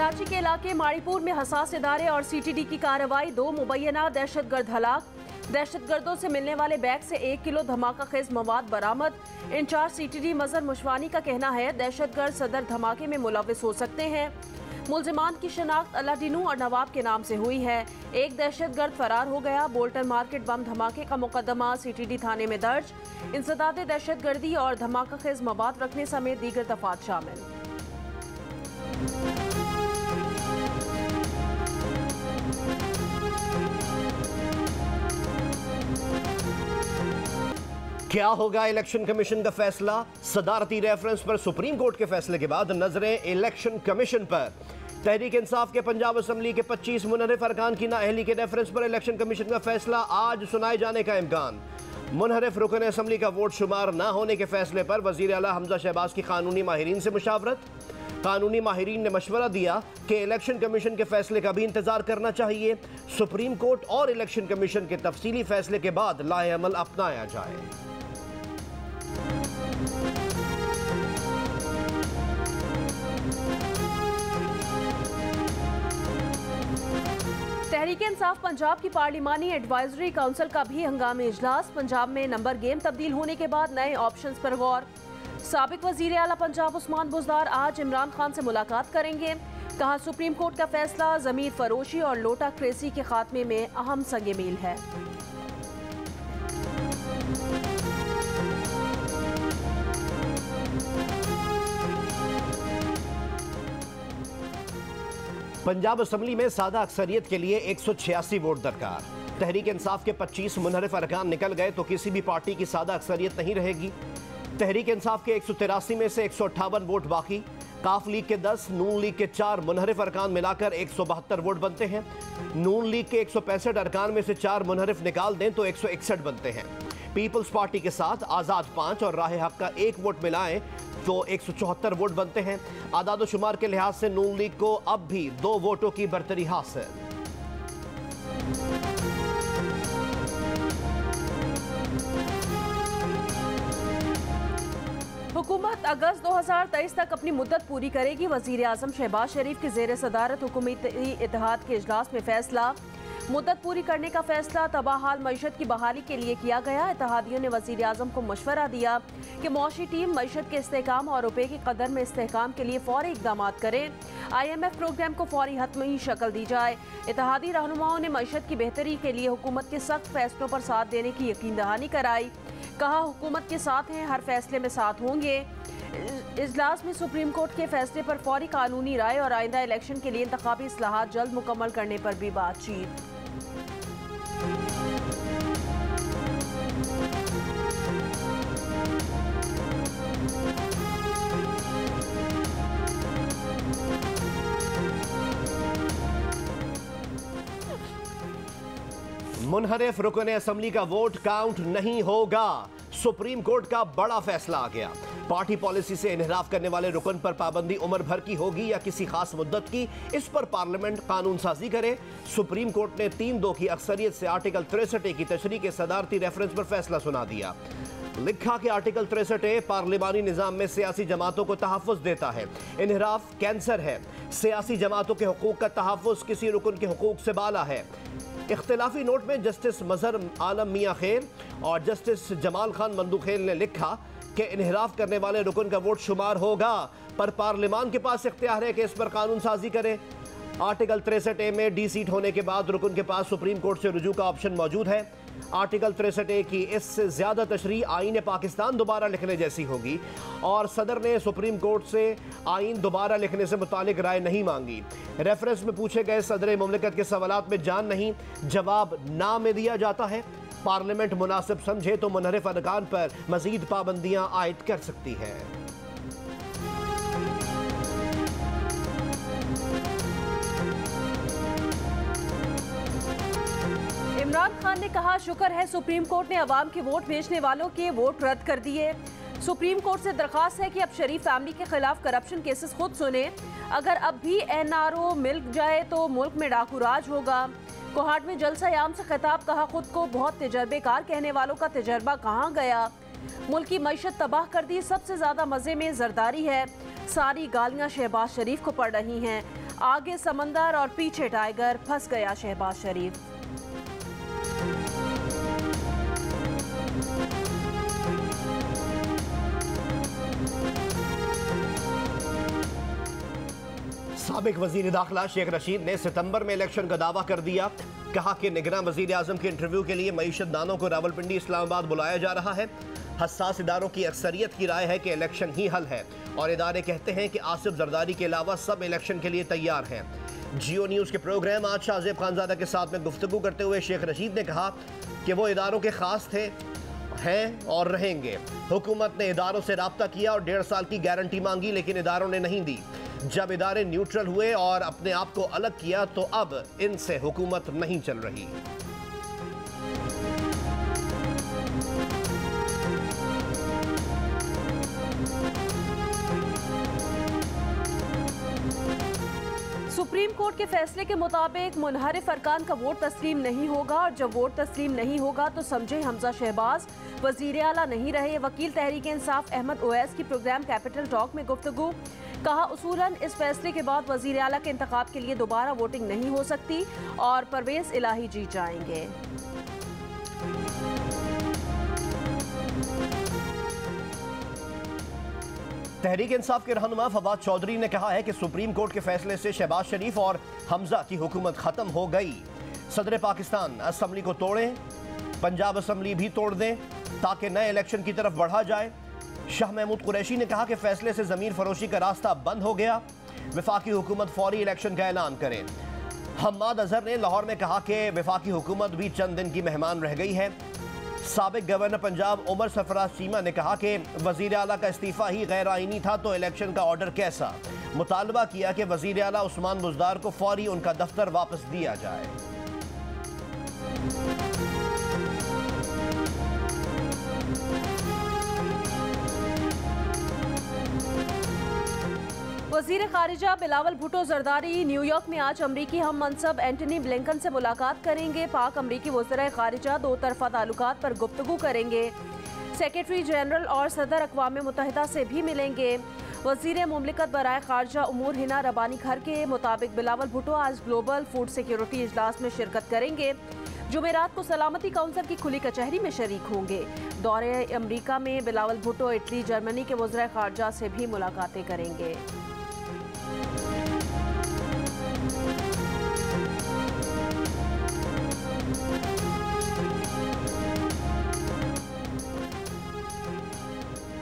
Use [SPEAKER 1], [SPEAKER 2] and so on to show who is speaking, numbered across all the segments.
[SPEAKER 1] कराची के इलाके माड़ीपुर में हसास इदारे और सीटीडी की कार्रवाई। 2 मुबैना दहशतगर्द हलाक। दहशतगर्दों से मिलने वाले बैग से 1 किलो धमाका खेज मवाद बरामद। इंचार्ज सीटीडी मजहर मुशवानी का कहना है दहशतगर्द सदर धमाके में मुलविस हो सकते हैं। मुलजिमान की शनाख्त अलादीनू और नवाब के नाम से हुई है। एक दहशतगर्द फरार हो गया। बोल्टन मार्केट बम धमाके का मुकदमा सीटीडी थाने में दर्ज। इंसदाद दहशतगर्दी और धमाका खेज मवाद रखने समेत दीगर दफात शामिल।
[SPEAKER 2] क्या होगा इलेक्शन कमीशन का फैसला? सदारती रेफरेंस पर सुप्रीम कोर्ट के फैसले के बाद नजरें इलेक्शन कमीशन पर। तहरीक इंसाफ के पंजाब असम्बली के 25 मुनहरिफ अरकान की नाअहली के रेफरेंस पर इलेक्शन कमीशन का फैसला आज सुनाए जाने का इम्कान। मुनहरिफ रुकन असम्बली का वोट शुमार न होने के फैसले पर वजीर आला हमजा शहबाज की कानूनी माहिरीन से मुशावरत। कानूनी माहिरीन ने मशवरा दिया कि इलेक्शन कमीशन के फैसले का भी इंतजार करना चाहिए। सुप्रीम कोर्ट और इलेक्शन कमीशन के तफसीली फैसले के बाद लाए अमल अपनाया जाए।
[SPEAKER 1] तहरीक इंसाफ पंजाब की पार्लिमानी एडवाइजरी काउंसिल का भी हंगामी इजलास। पंजाब में नंबर गेम तब्दील होने के बाद नए ऑप्शंस पर गौर। साबिक वजीर आला पंजाब उस्मान बुज़दार आज इमरान खान से मुलाकात करेंगे। कहा सुप्रीम कोर्ट का फैसला ज़मीर फरोशी और लोटा क्रेसी के खात्मे में अहम संगे मील है।
[SPEAKER 2] पंजाब असम्बली में सादा अक्सरियत के लिए 186 वोट दरकार। तहरीक इंसाफ के 25 मुनहरिफ अरकान निकल गए तो किसी भी पार्टी की सादा अक्सरियत नहीं रहेगी। तहरीक इंसाफ के 183 में से 158 वोट बाकी। काफ लीग के 10, नून लीग के 4 मुनहरिफ अरकान मिलाकर 172 वोट बनते हैं। नून लीग के 165 अरकान में से 4 मुनहरिफ निकाल दें तो 161 बनते हैं। पीपल्स पार्टी के साथ आज़ाद 5 और राह हक का 1 वोट मिलाएं तो 174 वोट बनते हैं। आदाद शुमार के लिहाज से नून लीग को अब भी 2 वोटों की बरतरी हासिल।
[SPEAKER 1] हुकूमत अगस्त 2023 तक अपनी मुद्दत पूरी करेगी। वजीर आजम शहबाज शरीफ की जेर सदारत हुकूमती इत्तेहाद के इजलास में फैसला। मुद्दत पूरी करने का फैसला तबाहाल मईशत की बहाली के लिए किया गया। इत्तेहादियों ने वजीर आजम को मशवरा दिया कि मौशी टीम मईशत के इस्तेहकाम और रुपये की कदर में इस्तेहकाम के लिए फौरी इकदाम करें। IMF प्रोग्राम को फौरी हतमी शक्ल दी जाए। इत्तेहादी रहनुमाओं ने मईशत की बेहतरी के लिए हुकूमत के सख्त फैसलों पर साथ देने की यकीन दहानी कराई। कहा हुकूमत के साथ हैं, हर फैसले में साथ होंगे। इजलास में सुप्रीम कोर्ट के फैसले पर फौरी कानूनी राय और आइंदा इलेक्शन के लिए इंतखाबी इस्लाहात जल्द मुकम्मल करने पर भी बातचीत।
[SPEAKER 2] मुनहरिफ रुकन असम्बली का वोट काउंट नहीं होगा। सुप्रीम कोर्ट का बड़ा फैसला आ गया। पार्टी पॉलिसी से इनहराफ करने वाले रुकन पर पाबंदी उम्र भर की होगी या किसी खास मुद्दत की, इस पर पार्लियामेंट कानून साजी करे। सुप्रीम कोर्ट ने 3-2 की अक्सरियत से आर्टिकल 63A की तशरीह के सदारती रेफरेंस पर फैसला सुना दिया। लिखा कि आर्टिकल 63A पार्लिमानी निजाम में सियासी जमातों को तहफ़्फ़ुज़ देता है। इनहराफ कैंसर है। सियासी जमातों के हुकूक का तहफ़्फ़ुज़ किसी रुकन के हुकूक से बाला है। इख्तिलाफी नोट में जस्टिस मजहर आलम मियाँ खेर और जस्टिस जमाल खान मंदूखेल ने लिखा कि इनहराफ करने वाले रुकन का वोट शुमार होगा, पर पार्लिमान के पास इख्तियार है कि इस पर कानून साजी करे। आर्टिकल 63A में डी सीट होने के बाद रुकन के पास सुप्रीम कोर्ट से रुजू का ऑप्शन मौजूद है। आर्टिकल 63A की इससे ज़्यादा तशरीह आईन पाकिस्तान दोबारा लिखने जैसी होगी और सदर ने सुप्रीम कोर्ट से आईन दोबारा लिखने से मुतालिक राय नहीं मांगी। रेफरेंस में पूछे गए सदर मुमलिकत के सवालात में जान नहीं, जवाब ना में दिया जाता है। पार्लियामेंट मुनासिब समझे तो मुनहरिफ अरकान पर मजीद पाबंदियाँ आयद कर सकती है।
[SPEAKER 1] इमरान खान ने कहा शुक्र है सुप्रीम कोर्ट ने अवाम के वोट भेजने वालों के वोट रद्द कर दिए। सुप्रीम कोर्ट से दरख्वास्त है कि अब शरीफ फैमिली के खिलाफ करप्शन केसेस खुद सुने। अगर अब भी NRO मिल जाए तो मुल्क में डाकू राज होगा। कोहाट में जलसा आम से खिताब। कहा खुद को बहुत तजर्बेकार कहने वालों का तजर्बा कहाँ गया। मुल्क की मईशत तबाह कर दी। सबसे ज्यादा मजे में जरदारी है। सारी गालियां शहबाज शरीफ को पड़ रही हैं। आगे समंदर और पीछे टाइगर, फंस गया शहबाज शरीफ।
[SPEAKER 2] साबिक वजीर दाखिला शेख रशीद ने सितंबर में इलेक्शन का दावा कर दिया। कहा कि निगरां वजीर आजम के इंटरव्यू के लिए मईशत दानों को रावलपिंडी इस्लामाबाद बुलाया जा रहा है। हसास इदारों की अक्सरियत की राय है कि इलेक्शन ही हल है और इदारे कहते हैं कि आसिफ जरदारी के अलावा सब इलेक्शन के लिए तैयार हैं। जियो न्यूज़ के प्रोग्राम आज शाहजेब खानजादा के साथ में गुफ्तगू करते हुए शेख रशीद ने कहा कि वो इदारों के खास थे, हैं और रहेंगे। हुकूमत ने इदारों से रब्ता किया और 1.5 साल की गारंटी मांगी, लेकिन इदारों ने नहीं दी। जब इदारे न्यूट्रल हुए और अपने आप को अलग किया तो अब इनसे हुकूमत नहीं चल रही।
[SPEAKER 1] सुप्रीम कोर्ट के फैसले के मुताबिक मुनहरिफ अरकान का वोट तस्लीम नहीं होगा और जब वोट तस्लीम नहीं होगा तो समझे हमजा शहबाज वजीर आला नहीं रहे। वकील तहरीक इंसाफ अहमद ओवैस की प्रोग्राम कैपिटल टॉक में गुफ्तगू। कहा, उसूलन इस फैसले के बाद वजीर आला के इंतखाब के लिए दोबारा वोटिंग नहीं हो सकती और परवेज इलाही जीत जाएंगे।
[SPEAKER 2] तहरीक इंसाफ के रहनुमा फवाद चौधरी ने कहा है कि सुप्रीम कोर्ट के फैसले से शहबाज शरीफ और हमजा की हुकूमत खत्म हो गई। सदर पाकिस्तान असम्बली को तोड़ें, पंजाब असम्बली भी तोड़ दें ताकि नए इलेक्शन की तरफ बढ़ा जाए। शाह महमूद कुरैशी ने कहा कि फैसले से जमीन फरोशी का रास्ता बंद हो गया। वफाकी हुकूमत फौरी इलेक्शन का ऐलान करे। हम्माद अजहर ने लाहौर में कहा कि वफाकी हुकूमत भी चंद दिन की मेहमान रह गई है। साबिक गवर्नर पंजाब उमर सरफराज चीमा ने कहा कि वजीर आला का इस्तीफा ही गैर आईनी था तो इलेक्शन का ऑर्डर कैसा। मुतालबा किया कि वजीर आला उस्मान बुजदार को फौरी उनका दफ्तर वापस दिया जाए।
[SPEAKER 1] वजीर खारिजा बिलावल भुट्टो जरदारी न्यूयॉर्क में आज अमरीकी हम मनसब एंटनी ब्लिंकन से मुलाकात करेंगे। पाक अमरीकी वज़ीर खारिजा दो तरफा ताल्लुकात पर गुफ्तगू करेंगे। सेक्रेटरी जनरल और सदर अक़वाम मुत्तहिदा से भी मिलेंगे। वज़ीर मुमलिकत बराए खारजा उमूर हिना रबानी घर के मुताबिक बिलावल भुट्टो आज ग्लोबल फूड सिक्योरिटी इजलास में शिरकत करेंगे। जुमेरात को सलामती काउंसिल की खुली कचहरी में शरीक होंगे। दौरे अमरीका में बिलावल भुट्टो इटली, जर्मनी के वज़ीर खारजा से भी मुलाकातें करेंगे।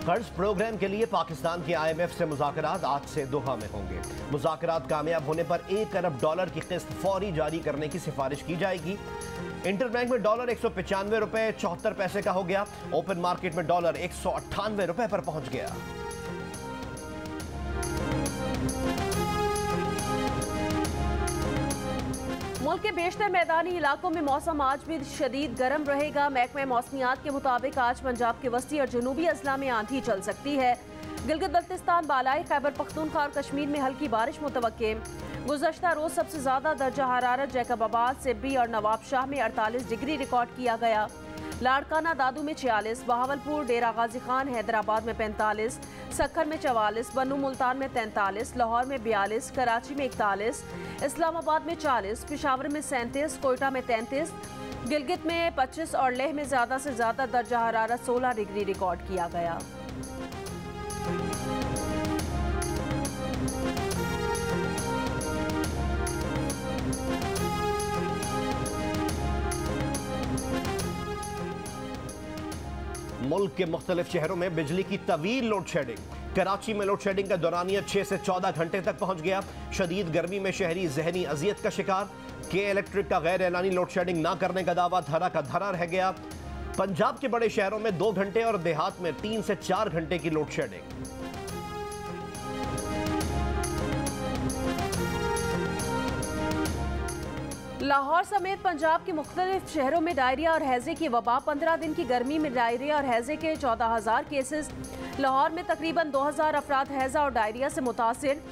[SPEAKER 2] कर्ज प्रोग्राम के लिए पाकिस्तान के IMF से मुज़ाकरात आज से दोहा में होंगे। मुज़ाकरात कामयाब होने पर $1 अरब की किस्त फौरी जारी करने की सिफारिश की जाएगी। इंटरबैंक में डॉलर 195 रुपए 74 पैसे का हो गया। ओपन मार्केट में डॉलर 198 रुपए पर पहुंच गया।
[SPEAKER 1] मुल्क के बेशतर मैदानी इलाकों में मौसम आज भी शदीद गर्म रहेगा। महकमे मौसमियात के मुताबिक आज पंजाब के वस्ती और जनूबी अजला में आंधी चल सकती है। गिलगित बल्तिस्तान, बालाई खैबर पख्तूनख्वा और कश्मीर में हल्की बारिश मुतवक्के। गुज़श्ता रोज सबसे ज्यादा दर्जा हरारत जैकबाबाद, सिब्बी और नवाबशाह में 48 डिग्री रिकॉर्ड किया गया। लाड़काना दादू में 46, बहावलपुर, डेरा गाजी खान, हैदराबाद में 45, सक्खर में 44, बन्नू मुल्तान में 43, लाहौर में 42, कराची में 41, इस्लामाबाद में 40, पेशावर में 37, कोयटा में 33, गिलगित में 25 और लेह में ज़्यादा से ज़्यादा दर्जा हरारत 16 डिग्री रिकॉर्ड किया गया।
[SPEAKER 2] मुल्क के मुख्तलिफ शहरों में बिजली की तवील लोड शेडिंग। कराची में लोड शेडिंग का दौरानिया 6 से 14 घंटे तक पहुंच गया। शदीद गर्मी में शहरी जहनी अजियत का शिकार। के इलेक्ट्रिक का गैर एलानी लोड शेडिंग ना करने का दावा धरा का धरा रह गया। पंजाब के बड़े शहरों में 2 घंटे और देहात में 3 से 4 घंटे की लोड शेडिंग।
[SPEAKER 1] लाहौर समेत पंजाब के मुख्तलिफ शहरों में डायरिया और हैजे की वबा। 15 दिन की गर्मी में डायरिया और हैजे के 14,000 केसेस। लाहौर में तकरीबन 2,000 अफराद हैजा और डायरिया से मुतासिर।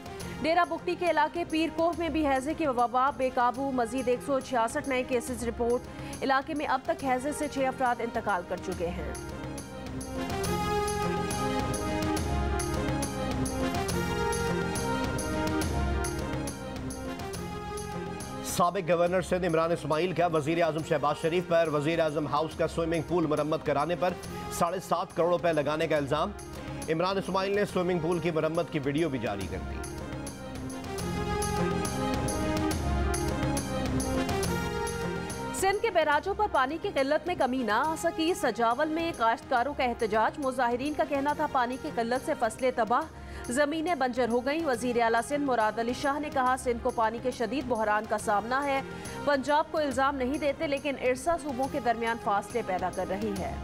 [SPEAKER 1] डेरा बुगटी के इलाके पीर कोह में भी हैजे की वबा बेकाबू। मजीद 166 नए केसेस रिपोर्ट। इलाके में अब तक हैजे से 6 अफराद इंतकाल कर चुके हैं।
[SPEAKER 2] साबिक गवर्नर सिंध इमरान इस्माइल का वजीर आजम शहबाज शरीफ पर वजीर आजम हाउस का स्विमिंग पूल मरम्मत कराने पर 7.5 करोड़ रुपए लगाने का इल्जाम। इमरान इस्माइल ने स्विमिंग पूल की मरम्मत की वीडियो भी जारी कर दी।
[SPEAKER 1] सिंध के बैराजों पर पानी की किल्लत में कमी ना आ सकी। सजावल में काश्तकारों का एहतजाज। मुजाहिरीन का कहना था पानी की किल्लत से फसलें तबाह, जमीनें बंजर हो गईं। वजीर आला सिंध मुराद अली शाह ने कहा सिंध को पानी के शदीद बहरान का सामना है। पंजाब को इल्जाम नहीं देते, लेकिन इरसा सूबों के दरमियान फासले पैदा कर रही है।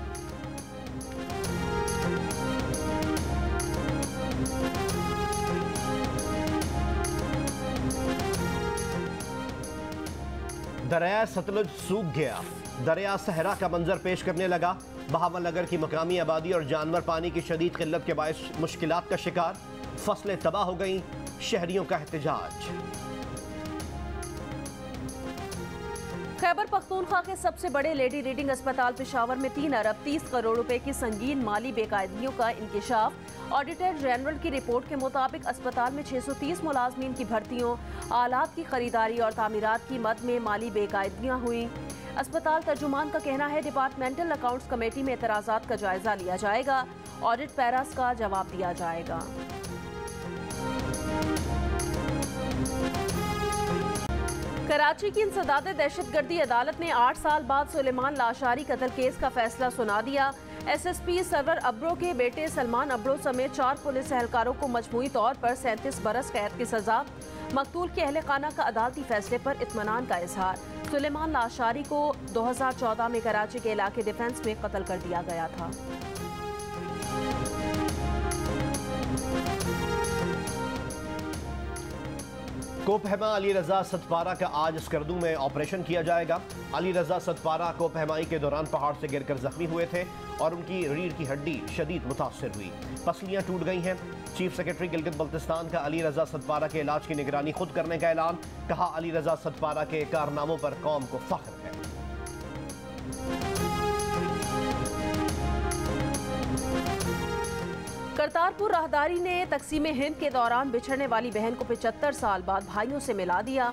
[SPEAKER 2] दरिया सतलुज सूख गया। दरिया सहरा का मंजर पेश करने लगा। बहावल नगर की मकामी आबादी और जानवर पानी की शदीद किल्लत के बायस मुश्किलात का शिकार। फसलें तबाह हो गईं। शहरियों का एहतजाज।
[SPEAKER 1] खैबर पख्तूनख्वा के सबसे बड़े लेडी रीडिंग अस्पताल पेशावर में 3 अरब 30 करोड़ रुपए की संगीन माली बेकायदगियों का इंकिशाफ। ऑडिटर जनरल की रिपोर्ट के मुताबिक अस्पताल में 630 मुलाजमीन की भर्तियों, आलात की खरीदारी और तामीरात की मद में माली बेकायदगियां हुई। अस्पताल तर्जुमान का कहना है डिपार्टमेंटल अकाउंट्स कमेटी में एतराज़ात का जायजा लिया जाएगा। ऑडिट पैरास का जवाब दिया जाएगा। कराची की इंसदाद दहशतगर्दी अदालत ने 8 साल बाद सुलेमान लाशारी कत्ल केस का फैसला सुना दिया। SSP सरवर अब्रो के बेटे सलमान अब्रो समेत 4 पुलिस एहलकारों को मजमूई तौर पर 37 बरस कैद की सजा। मकतूल के अहले खाना का अदालती फैसले पर इत्मीनान का इजहार। सुलेमान लाशारी को 2014 में कराची के इलाके डिफेंस में कत्ल कर दिया गया था।
[SPEAKER 2] कोपहमा अली रजा सतपारा का आज स्कर्दू में ऑपरेशन किया जाएगा। अली रजा सतपारा कोपहमाई के दौरान पहाड़ से गिरकर जख्मी हुए थे और उनकी रीढ़ की हड्डी शदीद मुतासर हुई। पसलियां टूट गई हैं। चीफ सेक्रेटरी गिलगित बल्तिस्तान का अली रजा सतपारा के इलाज की निगरानी खुद करने का ऐलान। कहा अली रजा सतपारा के कारनामों पर कौम को फख्र है।
[SPEAKER 1] करतारपुर राहदारी ने तकसीम हिंद के दौरान बिछड़ने वाली बहन को 75 साल बाद भाइयों से मिला दिया।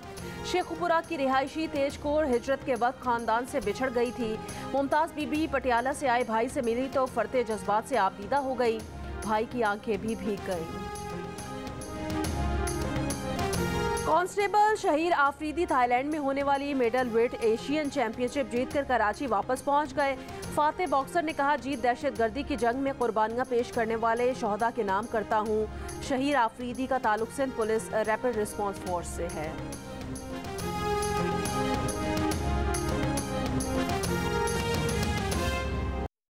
[SPEAKER 1] शेखुपुरा की रिहायशी तेजकोर हिजरत के वक्त खानदान से बिछड़ गई थी। मुमताज बीबी पटियाला से आए भाई से मिली तो फरते जज्बात से आबदीदा हो गई। भाई की आंखें भी भीग गईं। कांस्टेबल शहीर आफरीदी थाईलैंड में होने वाली मिडल वेट एशियन चैंपियनशिप जीतकर कराची वापस पहुंच गए। फाते बॉक्सर ने कहा जीत दहशतगर्दी की जंग में कुर्बानियां पेश करने वाले शोहदा के नाम करता हूं। शहीर आफरीदी का ताल्लुक Sindh police rapid response force से है।